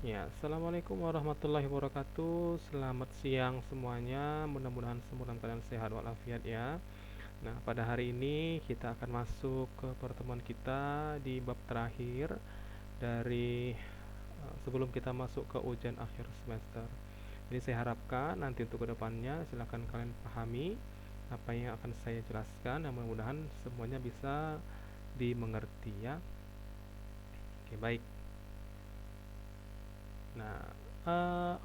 Ya, assalamualaikum warahmatullahi wabarakatuh. Selamat siang semuanya. Mudah-mudahan semua dalam keadaan sehat walafiat ya. Nah, pada hari ini kita akan masuk ke pertemuan kita di bab terakhir dari sebelum kita masuk ke ujian akhir semester. Jadi saya harapkan nanti untuk kedepannya silakan kalian pahami apa yang akan saya jelaskan. Dan mudah-mudahan semuanya bisa dimengerti ya. Oke, baik. Nah,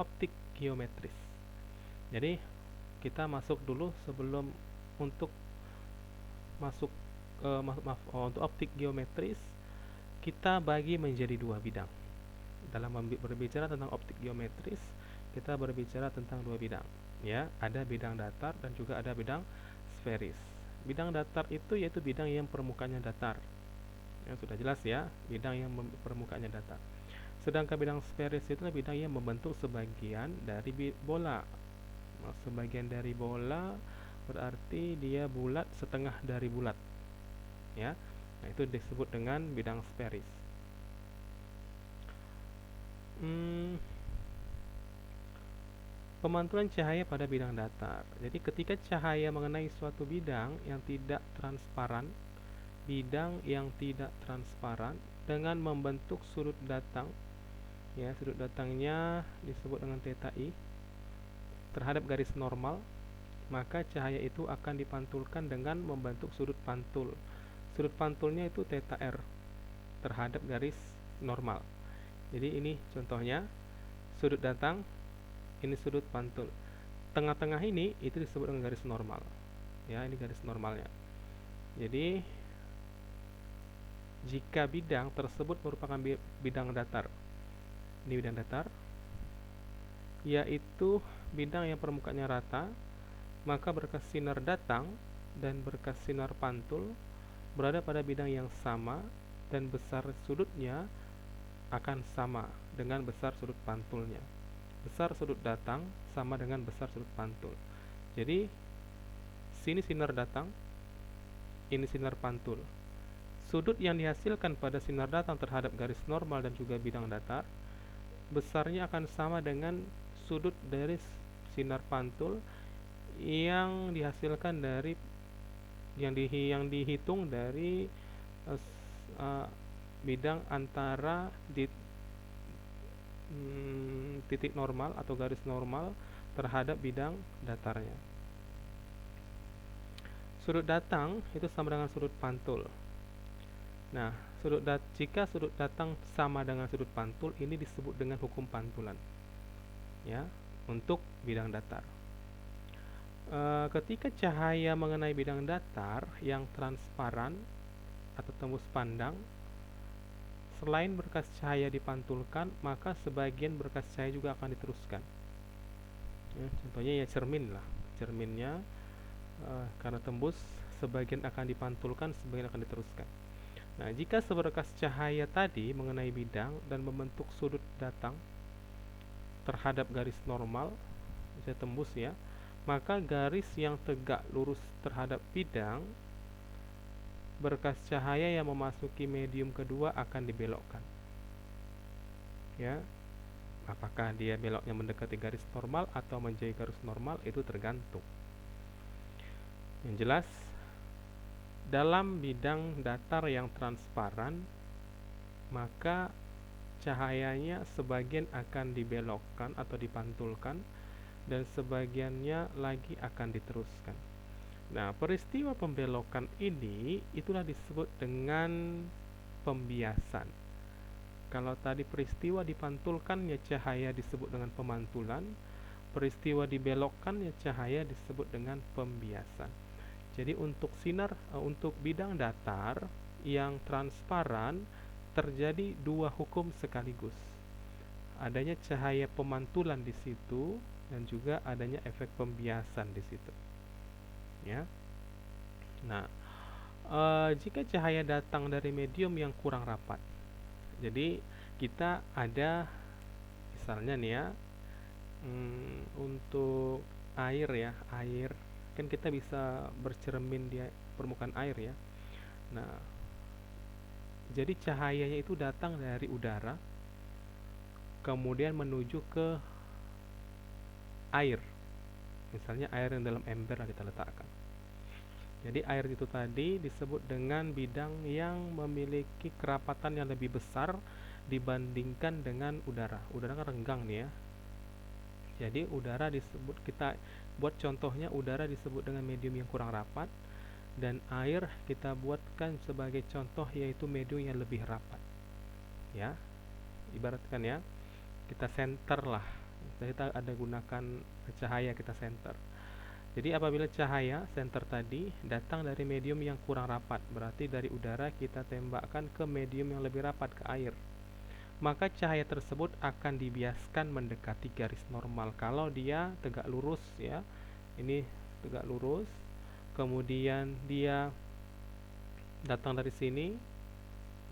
optik geometris. Jadi kita masuk dulu sebelum untuk masuk untuk optik geometris kita bagi menjadi dua bidang. Dalam berbicara tentang optik geometris, kita berbicara tentang dua bidang. Ya, ada bidang datar dan juga ada bidang sferis. Bidang datar itu yaitu bidang yang permukaannya datar. Yang sudah jelas ya, bidang yang permukaannya datar. Sedangkan bidang sferis itu adalah bidang yang membentuk sebagian dari bola. Sebagian dari bola berarti dia bulat setengah dari bulat ya. Nah, itu disebut dengan bidang sferis. hmm, Pemantulan cahaya pada bidang datar. Jadi ketika cahaya mengenai suatu bidang yang tidak transparan, dengan membentuk sudut datang, ya sudut datangnya disebut dengan theta i terhadap garis normal, maka cahaya itu akan dipantulkan dengan membentuk sudut pantul. Sudut pantulnya itu theta r terhadap garis normal. Jadi ini contohnya sudut datang, ini sudut pantul. Tengah-tengah ini itu disebut dengan garis normal. Ya, ini garis normalnya. Jadi jika bidang tersebut merupakan bidang datar, ini bidang datar, yaitu bidang yang permukaannya rata, maka berkas sinar datang dan berkas sinar pantul berada pada bidang yang sama dan besar sudutnya akan sama dengan besar sudut pantulnya. Besar sudut datang sama dengan besar sudut pantul. Jadi sini sinar datang, ini sinar pantul. Sudut yang dihasilkan pada sinar datang terhadap garis normal dan juga bidang datar besarnya akan sama dengan sudut dari sinar pantul yang dihasilkan dari yang dihitung dari uh, bidang antara di titik normal atau garis normal terhadap bidang datarnya. Sudut datang itu sama dengan sudut pantul. Nah, jika sudut datang sama dengan sudut pantul, ini disebut dengan hukum pantulan. Ya, untuk bidang datar. Ketika cahaya mengenai bidang datar yang transparan atau tembus pandang, selain berkas cahaya dipantulkan, maka sebagian berkas cahaya juga akan diteruskan. Ya, contohnya ya cermin lah, cerminnya karena tembus, sebagian akan dipantulkan, sebagian akan diteruskan. Nah, jika seberkas cahaya tadi mengenai bidang dan membentuk sudut datang terhadap garis normal, bisa tembus ya, maka garis yang tegak lurus terhadap bidang, berkas cahaya yang memasuki medium kedua akan dibelokkan. Ya, apakah dia beloknya mendekati garis normal atau menjauhi garis normal itu tergantung. Yang jelas, dalam bidang datar yang transparan, maka cahayanya sebagian akan dibelokkan atau dipantulkan dan sebagiannya lagi akan diteruskan. Nah, peristiwa pembelokan ini itulah disebut dengan pembiasan. Kalau tadi peristiwa dipantulkannya cahaya disebut dengan pemantulan, peristiwa dibelokkannya cahaya disebut dengan pembiasan. Jadi untuk bidang datar yang transparan terjadi dua hukum sekaligus. Adanya cahaya pemantulan di situ dan juga adanya efek pembiasan di situ. Ya. Nah, jika cahaya datang dari medium yang kurang rapat, jadi kita ada misalnya nih ya, untuk air ya, air kan kita bisa bercermin di permukaan air ya. Nah, jadi cahayanya itu datang dari udara kemudian menuju ke air. Misalnya air yang dalam ember yang kita letakkan. Jadi air itu tadi disebut dengan bidang yang memiliki kerapatan yang lebih besar dibandingkan dengan udara. Udara kan renggang nih ya. Jadi udara disebut, kita buat contohnya, udara disebut dengan medium yang kurang rapat, dan air kita buatkan sebagai contoh yaitu medium yang lebih rapat. Ya, ibaratkan ya, kita center lah. Kita ada gunakan cahaya, kita center. Jadi apabila cahaya center tadi datang dari medium yang kurang rapat, berarti dari udara kita tembakkan ke medium yang lebih rapat, ke air, maka cahaya tersebut akan dibiaskan mendekati garis normal. Kalau dia tegak lurus ya, ini tegak lurus, kemudian dia datang dari sini,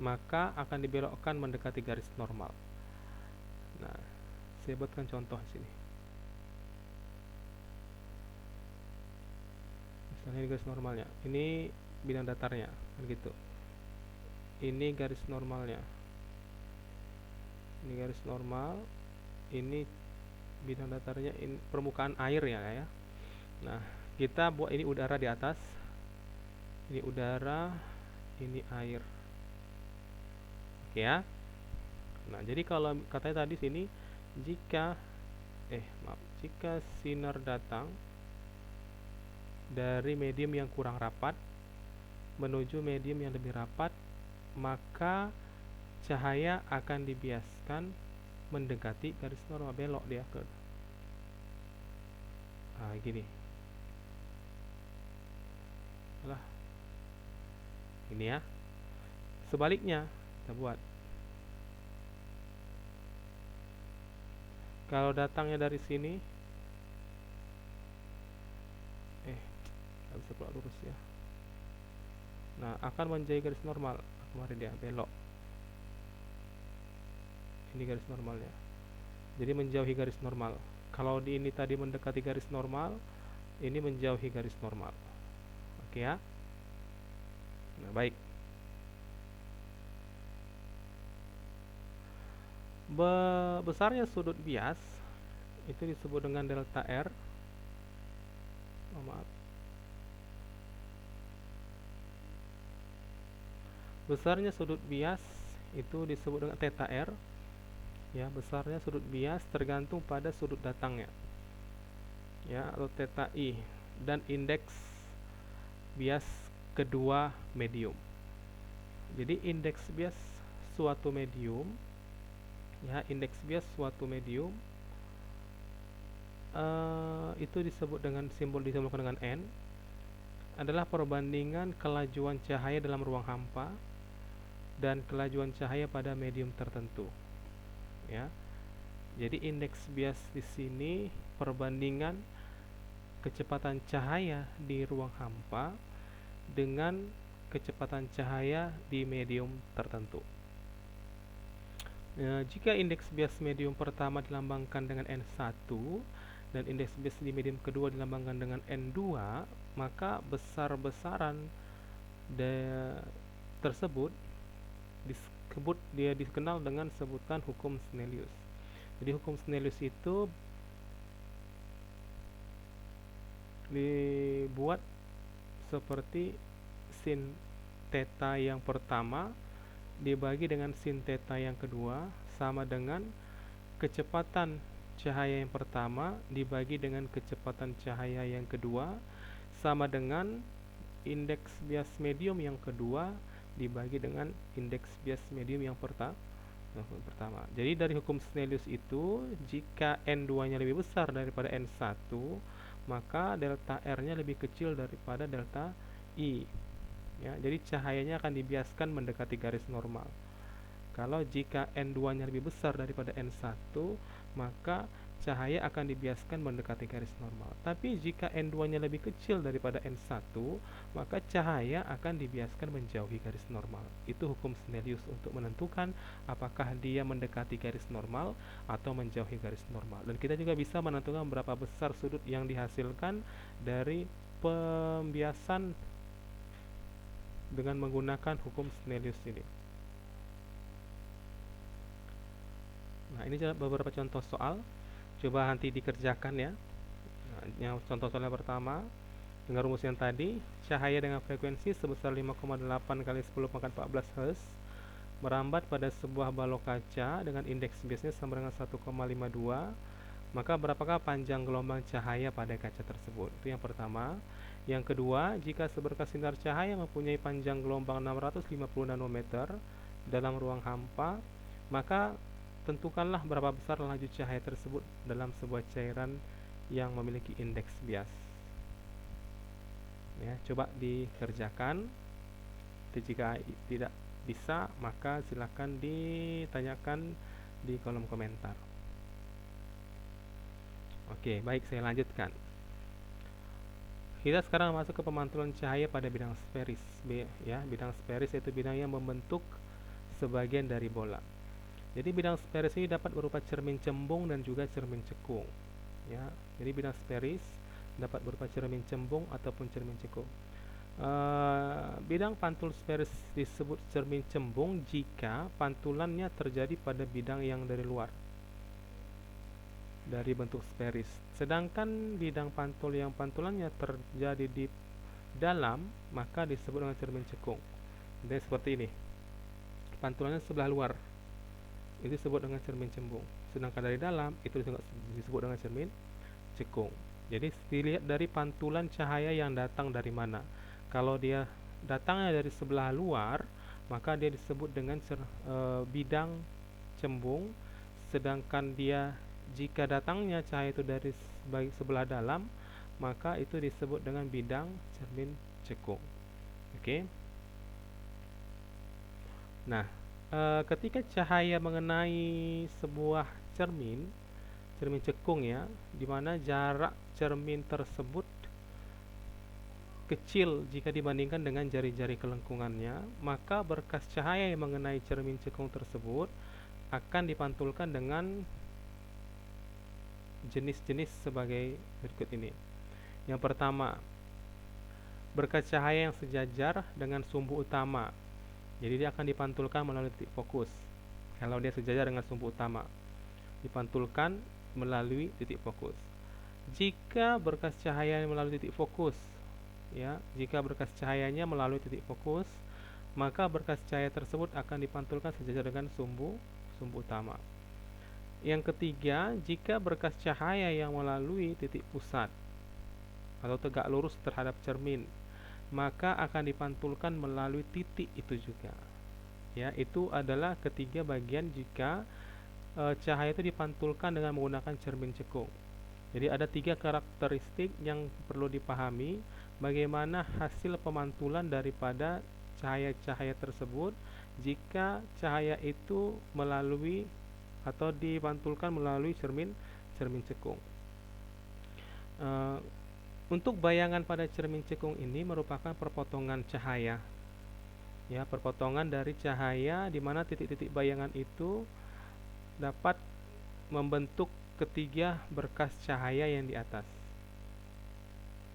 maka akan dibelokkan mendekati garis normal. Nah, saya buatkan contoh sini. Misalnya ini garis normalnya, ini bidang datarnya, kan gitu. Ini garis normalnya, ini garis normal, ini bidang datarnya, ini permukaan air ya. Nah, kita buat ini udara di atas, ini udara, ini air. Oke ya. Nah, jadi kalau katanya tadi sini, jika jika sinar datang dari medium yang kurang rapat menuju medium yang lebih rapat, maka cahaya akan dibiaskan mendekati garis normal, belok dia ke gini lah, ini ya. Sebaliknya kita buat, kalau datangnya dari sini, nggak bisa pula lurus ya. Nah, akan menjadi garis normal. Kemarin dia belok, ini garis normalnya, jadi menjauhi garis normal. Kalau di ini tadi mendekati garis normal, ini menjauhi garis normal. Oke ya. Nah, baik. Besarnya sudut bias itu disebut dengan delta R. Maaf. Besarnya sudut bias itu disebut dengan theta R. Ya, besarnya sudut bias tergantung pada sudut datangnya. Ya, atau theta I, dan indeks bias kedua medium. Jadi indeks bias suatu medium, ya, indeks bias suatu medium itu disebut dengan disimbolkan dengan N, adalah perbandingan kelajuan cahaya dalam ruang hampa dan kelajuan cahaya pada medium tertentu. Ya. Jadi indeks bias di sini perbandingan kecepatan cahaya di ruang hampa dengan kecepatan cahaya di medium tertentu. Jika indeks bias medium pertama dilambangkan dengan N1 dan indeks bias di medium kedua dilambangkan dengan N2, maka besar-besaran tersebut dia dikenal dengan sebutan hukum Snellius. Jadi hukum Snellius itu dibuat seperti sin theta yang pertama dibagi dengan sin theta yang kedua sama dengan kecepatan cahaya yang pertama dibagi dengan kecepatan cahaya yang kedua sama dengan indeks bias medium yang kedua dibagi dengan indeks bias medium yang pertama. Jadi dari hukum Snellius itu, jika N2-nya lebih besar daripada N1, maka delta R-nya lebih kecil daripada delta I. Ya, jadi cahayanya akan dibiaskan mendekati garis normal. Kalau jika N2-nya lebih besar daripada N1, maka cahaya akan dibiaskan mendekati garis normal. Tapi jika N2-nya lebih kecil daripada N1, maka cahaya akan dibiaskan menjauhi garis normal. Itu hukum Snellius untuk menentukan apakah dia mendekati garis normal atau menjauhi garis normal. Dan kita juga bisa menentukan berapa besar sudut yang dihasilkan dari pembiasan dengan menggunakan hukum Snellius ini. Nah, ini beberapa contoh soal, coba nanti dikerjakan ya. Nah, yang contoh soal yang pertama, dengan rumus yang tadi, cahaya dengan frekuensi sebesar 5,8 kali 10 pangkat 14 Hz merambat pada sebuah balok kaca dengan indeks Base-nya sama dengan 1,52, maka berapakah panjang gelombang cahaya pada kaca tersebut? Itu yang pertama. Yang kedua, jika seberkas sinar cahaya mempunyai panjang gelombang 650 nanometer dalam ruang hampa, maka tentukanlah berapa besar laju cahaya tersebut dalam sebuah cairan yang memiliki indeks bias. Ya, coba dikerjakan. Jika tidak bisa, maka silakan ditanyakan di kolom komentar. Oke, baik, saya lanjutkan. Kita sekarang masuk ke pemantulan cahaya pada bidang sferis. Ya, bidang sferis yaitu bidang yang membentuk sebagian dari bola. Jadi bidang sferis ini dapat berupa cermin cembung dan juga cermin cekung. Ya, jadi bidang sferis dapat berupa cermin cembung ataupun cermin cekung. Bidang pantul sferis disebut cermin cembung jika pantulannya terjadi pada bidang yang dari luar dari bentuk sferis. Sedangkan bidang pantul yang pantulannya terjadi di dalam, maka disebut dengan cermin cekung. Jadi seperti ini. Pantulannya sebelah luar, itu disebut dengan cermin cembung. Sedangkan dari dalam, itu disebut dengan cermin cekung. Jadi dilihat dari pantulan cahaya yang datang dari mana. Kalau dia datangnya dari sebelah luar, maka dia disebut dengan bidang cembung. Sedangkan dia jika datangnya cahaya itu dari sebelah dalam, maka itu disebut dengan bidang cermin cekung. Oke. Nah, ketika cahaya mengenai sebuah cermin cekung ya, di mana jarak cermin tersebut kecil jika dibandingkan dengan jari-jari kelengkungannya, maka berkas cahaya yang mengenai cermin cekung tersebut akan dipantulkan dengan jenis-jenis sebagai berikut ini. Yang pertama, berkas cahaya yang sejajar dengan sumbu utama. Jadi dia akan dipantulkan melalui titik fokus. Kalau dia sejajar dengan sumbu utama, dipantulkan melalui titik fokus. Jika berkas cahaya melalui titik fokus, ya, jika berkas cahayanya melalui titik fokus, maka berkas cahaya tersebut akan dipantulkan sejajar dengan sumbu utama. Yang ketiga, jika berkas cahaya yang melalui titik pusat atau tegak lurus terhadap cermin, maka akan dipantulkan melalui titik itu juga. Ya, itu adalah ketiga bagian jika cahaya itu dipantulkan dengan menggunakan cermin cekung. Jadi ada tiga karakteristik yang perlu dipahami bagaimana hasil pemantulan daripada cahaya-cahaya tersebut jika cahaya itu melalui atau dipantulkan melalui cermin cekung. Untuk bayangan pada cermin cekung ini merupakan perpotongan cahaya, ya, perpotongan dari cahaya di mana titik-titik bayangan itu dapat membentuk ketiga berkas cahaya yang di atas.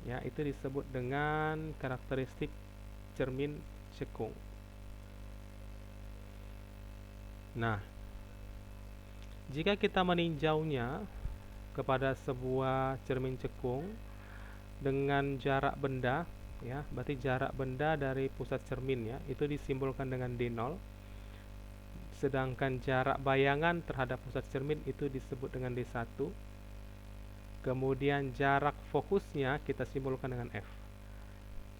Ya, itu disebut dengan karakteristik cermin cekung. Nah, jika kita meninjaunya kepada sebuah cermin cekung dengan jarak benda, ya, berarti jarak benda dari pusat cermin, ya, itu disimbolkan dengan D0. Sedangkan jarak bayangan terhadap pusat cermin itu disebut dengan D1. Kemudian jarak fokusnya kita simbolkan dengan F.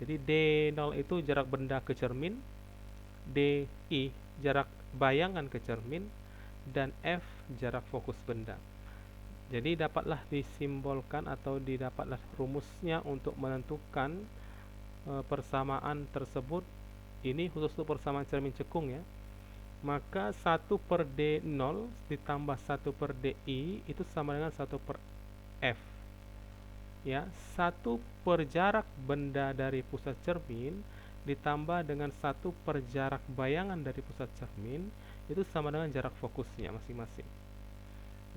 Jadi D0 itu jarak benda ke cermin, DI jarak bayangan ke cermin, dan F jarak fokus benda. Jadi dapatlah disimbolkan atau didapatlah rumusnya untuk menentukan persamaan tersebut. Ini khusus untuk persamaan cermin cekung, ya. Maka 1 per D0 ditambah 1 per DI itu sama dengan 1 per F. Ya, 1 per jarak benda dari pusat cermin ditambah dengan 1 per jarak bayangan dari pusat cermin itu sama dengan jarak fokusnya masing-masing.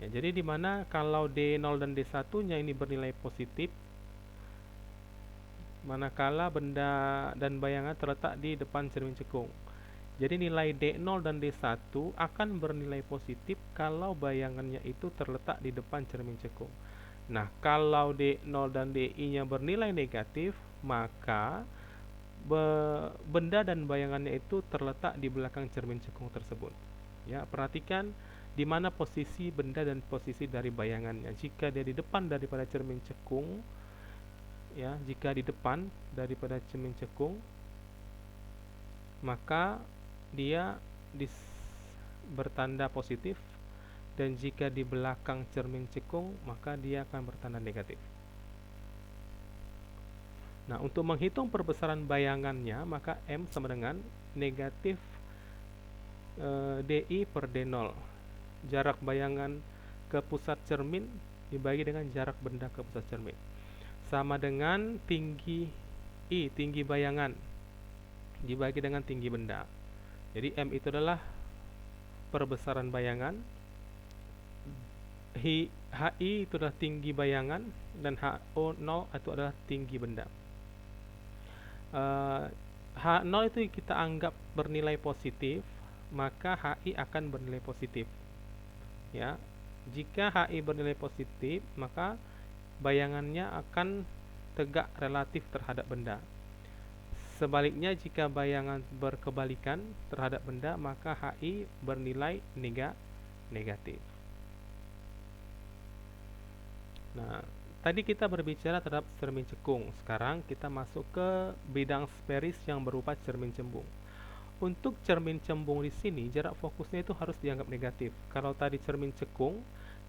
Ya, jadi dimana kalau D0 dan D1 nya ini bernilai positif, manakala benda dan bayangan terletak di depan cermin cekung. Jadi nilai D0 dan D1 akan bernilai positif kalau bayangannya itu terletak di depan cermin cekung. Nah, kalau D0 dan DI-nya bernilai negatif, maka benda dan bayangannya itu terletak di belakang cermin cekung tersebut. Ya, perhatikan di mana posisi benda dan posisi dari bayangannya. Jika dia di depan daripada cermin cekung, ya, jika di depan daripada cermin cekung, maka dia bertanda positif, dan jika di belakang cermin cekung maka dia akan bertanda negatif. Nah, untuk menghitung perbesaran bayangannya, maka M sama dengan negatif DI per D0. Jarak bayangan ke pusat cermin dibagi dengan jarak benda ke pusat cermin, sama dengan tinggi I, tinggi bayangan, dibagi dengan tinggi benda. Jadi M itu adalah perbesaran bayangan, HI itu adalah tinggi bayangan, dan HO0 itu adalah tinggi benda. H0 itu kita anggap bernilai positif, maka HI akan bernilai positif. Ya, jika HI bernilai positif, maka bayangannya akan tegak relatif terhadap benda. Sebaliknya, jika bayangan berkebalikan terhadap benda, maka HI bernilai negatif. Nah, tadi kita berbicara terhadap cermin cekung. Sekarang kita masuk ke bidang sferis yang berupa cermin cembung. Untuk cermin cembung di sini, jarak fokusnya itu harus dianggap negatif. Kalau tadi cermin cekung,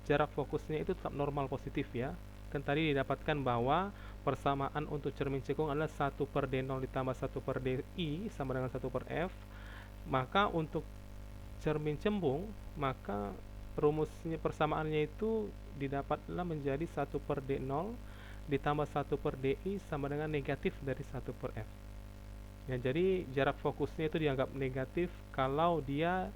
jarak fokusnya itu tetap normal positif, ya. Kan tadi didapatkan bahwa persamaan untuk cermin cekung adalah 1 per D0 ditambah 1 per DI sama dengan 1 per F. Maka untuk cermin cembung, maka rumusnya, persamaannya itu didapatlah menjadi 1 per D0 ditambah 1 per DI sama dengan negatif dari 1 per F. Ya, jadi jarak fokusnya itu dianggap negatif kalau dia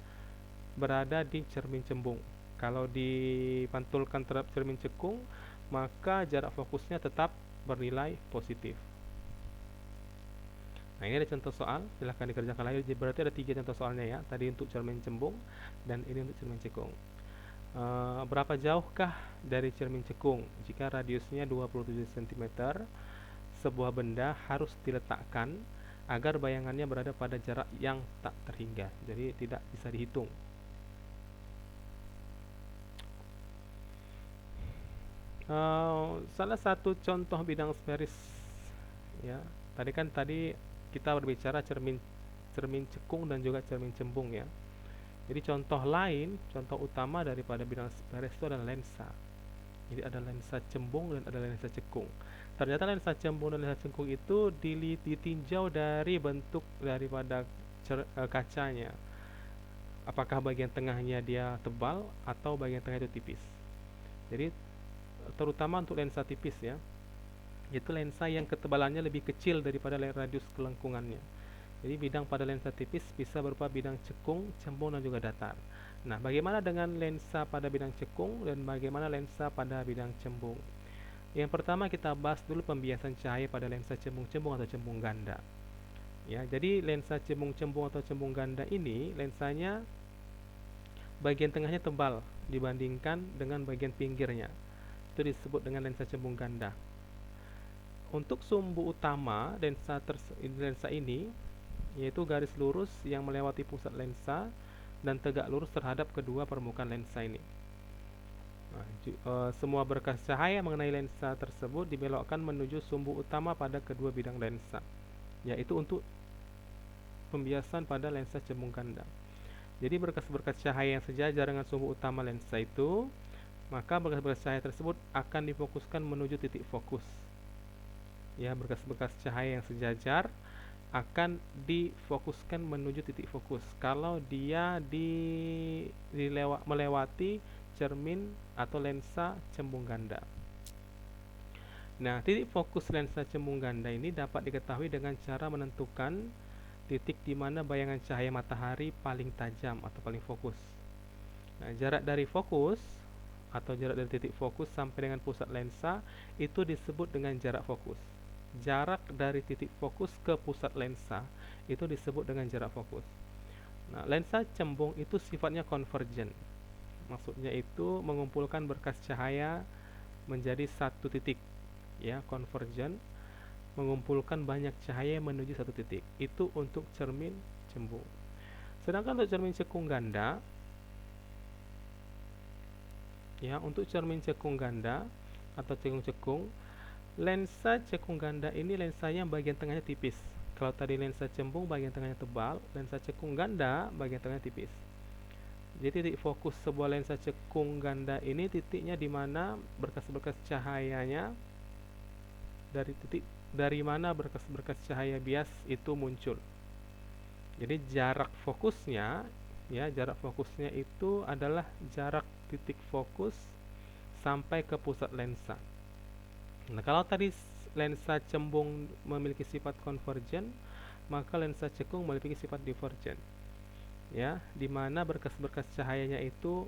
berada di cermin cembung. Kalau dipantulkan terhadap cermin cekung, maka jarak fokusnya tetap bernilai positif. Nah, ini ada contoh soal, silahkan dikerjakan lagi. Berarti ada 3 contoh soalnya, ya. Tadi untuk cermin cembung dan ini untuk cermin cekung. Berapa jauhkah dari cermin cekung? Jika radiusnya 27 cm, sebuah benda harus diletakkan agar bayangannya berada pada jarak yang tak terhingga. Jadi tidak bisa dihitung. Salah satu contoh bidang sferis, ya. Tadi kita berbicara cermin cekung dan juga cermin cembung, ya. Jadi contoh lain, contoh utama daripada bidang sferis itu adalah lensa. Jadi ada lensa cembung dan ada lensa cekung. Ternyata lensa cembung dan lensa cekung itu ditinjau dari bentuk daripada kacanya. Apakah bagian tengahnya dia tebal atau bagian tengah itu tipis. Jadi terutama untuk lensa tipis, ya, yaitu lensa yang ketebalannya lebih kecil daripada radius kelengkungannya. Jadi bidang pada lensa tipis bisa berupa bidang cekung, cembung, dan juga datar. Nah, bagaimana dengan lensa pada bidang cekung dan bagaimana lensa pada bidang cembung? Yang pertama kita bahas dulu pembiasan cahaya pada lensa cembung-cembung atau cembung ganda. Ya, jadi lensa cembung-cembung atau cembung ganda ini lensanya bagian tengahnya tebal dibandingkan dengan bagian pinggirnya. Itu disebut dengan lensa cembung ganda. Untuk sumbu utama lensa ini yaitu garis lurus yang melewati pusat lensa dan tegak lurus terhadap kedua permukaan lensa ini. Nah, semua berkas cahaya mengenai lensa tersebut dibelokkan menuju sumbu utama pada kedua bidang lensa, yaitu untuk pembiasan pada lensa cembung ganda. Jadi berkas-berkas cahaya yang sejajar dengan sumbu utama lensa itu, maka berkas-berkas cahaya tersebut akan difokuskan menuju titik fokus. Ya, berkas-berkas cahaya yang sejajar akan difokuskan menuju titik fokus kalau dia melewati cermin atau lensa cembung ganda. Nah, titik fokus lensa cembung ganda ini dapat diketahui dengan cara menentukan titik di mana bayangan cahaya matahari paling tajam atau paling fokus. Nah, jarak dari fokus atau jarak dari titik fokus sampai dengan pusat lensa itu disebut dengan jarak fokus. Jarak dari titik fokus ke pusat lensa itu disebut dengan jarak fokus. Nah, lensa cembung itu sifatnya konvergen. Maksudnya itu mengumpulkan berkas cahaya menjadi satu titik, ya, konvergen, mengumpulkan banyak cahaya menuju satu titik. Itu untuk cermin cembung. Sedangkan untuk cermin cekung ganda, ya, untuk cermin cekung ganda atau cekung-cekung, lensa cekung ganda ini lensanya bagian tengahnya tipis. Kalau tadi lensa cembung bagian tengahnya tebal, lensa cekung ganda bagian tengahnya tipis. Jadi titik fokus sebuah lensa cekung ganda ini titiknya di mana berkas-berkas cahayanya, dari mana berkas-berkas cahaya bias itu muncul. Jadi jarak fokusnya, ya, jarak fokusnya itu adalah jarak titik fokus sampai ke pusat lensa. Nah, kalau tadi lensa cembung memiliki sifat konvergen, maka lensa cekung memiliki sifat divergen. Ya, di mana berkas-berkas cahayanya itu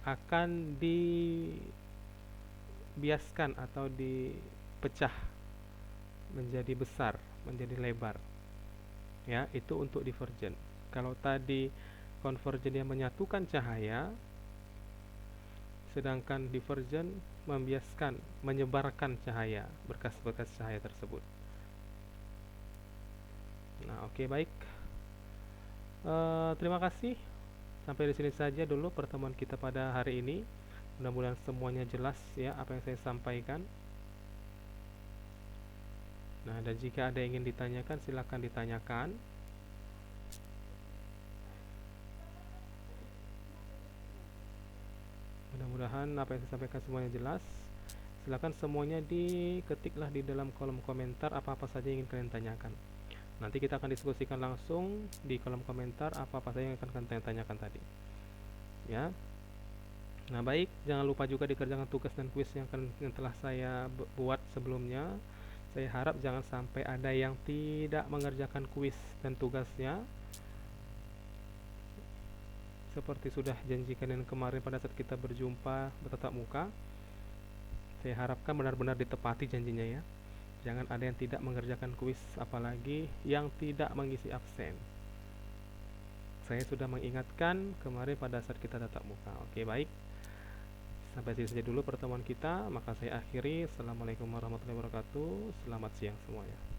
akan dibiaskan atau dipecah menjadi besar, menjadi lebar. Ya, itu untuk divergen. Kalau tadi konvergen yang menyatukan cahaya, sedangkan divergen membiaskan, menyebarkan cahaya, berkas-berkas cahaya tersebut. Nah, oke, baik. Terima kasih. Sampai di sini saja dulu pertemuan kita pada hari ini. Mudah-mudahan semuanya jelas, ya, apa yang saya sampaikan. Nah, dan jika ada yang ingin ditanyakan, silakan ditanyakan. Mudah-mudahan apa yang saya sampaikan semuanya jelas. Silakan semuanya diketiklah di dalam kolom komentar apa-apa saja yang ingin kalian tanyakan. Nanti kita akan diskusikan langsung di kolom komentar apa-apa saja yang akan kalian tanyakan tadi. Ya. Nah, baik, jangan lupa juga dikerjakan tugas dan kuis yang telah saya buat sebelumnya. Saya harap jangan sampai ada yang tidak mengerjakan kuis dan tugasnya. Seperti sudah janjikan yang kemarin pada saat kita berjumpa bertatap muka. Saya harapkan benar-benar ditepati janjinya, ya. Jangan ada yang tidak mengerjakan kuis, apalagi yang tidak mengisi absen. Saya sudah mengingatkan kemarin pada saat kita tatap muka. Oke, baik. Sampai sini saja dulu pertemuan kita. Maka saya akhiri. Assalamualaikum warahmatullahi wabarakatuh. Selamat siang semuanya.